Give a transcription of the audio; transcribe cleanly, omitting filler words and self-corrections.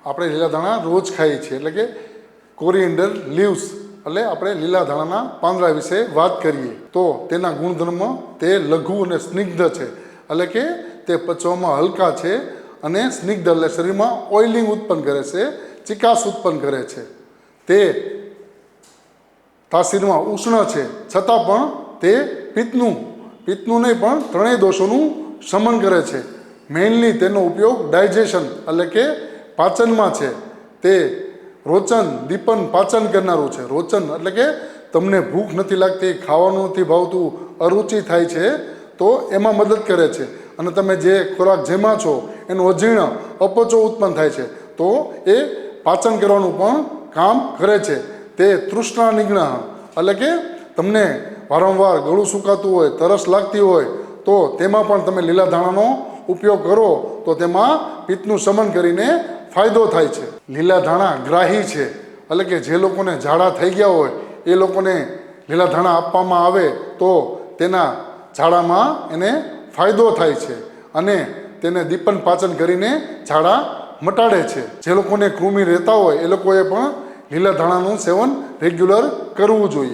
આપણે લીલા ધાણા રોજ ખાઈએ છીએ, એટલે કે કોરિએન્ડર લીવ્સ, એટલે આપણે લીલા ધાણાના પાંદડા વિશે વાત કરીએ તો તેના ગુણધર્મ તે લઘુ અને સ્નિગ્ધ છે, એટલે કે તે પચવામાં હલકા છે અને સ્નિગ્ધ એટલે શરીરમાં ઓઇલિંગ ઉત્પન્ન કરે છે, ચિકાસ ઉત્પન્ન કરે છે. તે તાસીરમાં ઉષ્ણ છે છતાં પણ તે પિત્તનું નહીં પણ ત્રણેય દોષોનું શમન કરે છે. મેઇનલી તેનો ઉપયોગ ડાયજેશન એટલે કે પાચનમાં છે. તે રોચન દીપન પાચન કરનારું છે. રોચન એટલે કે તમને ભૂખ નથી લાગતી, ખાવાનું નથી ભાવતું, અરુચિ થાય છે તો એમાં મદદ કરે છે. અને તમે જે ખોરાક જેમાં છો એનું અજીર્ણ અપચો ઉત્પન્ન થાય છે તો એ પાચન કરવાનું પણ કામ કરે છે. તે તૃષ્ણા નિગ્રહ એટલે કે તમને વારંવાર ગળું સુકાતું હોય, તરસ લાગતી હોય તો તેમાં પણ તમે લીલા ધાણાનો ઉપયોગ કરો તો તેમાં પિત્તનું શમન કરીને ફાયદો થાય છે. લીલા ધાણા ગ્રાહી છે, એટલે કે જે લોકોને ઝાડા થઈ ગયા હોય એ લોકોને લીલા ધાણા આપવામાં આવે તો તેના ઝાડામાં એને ફાયદો થાય છે અને તેને દીપન પાચન કરીને ઝાડા મટાડે છે. જે લોકોને કૃમિ રહેતા હોય એ લોકોએ પણ લીલા ધાણાનું સેવન રેગ્યુલર કરવું જોઈએ.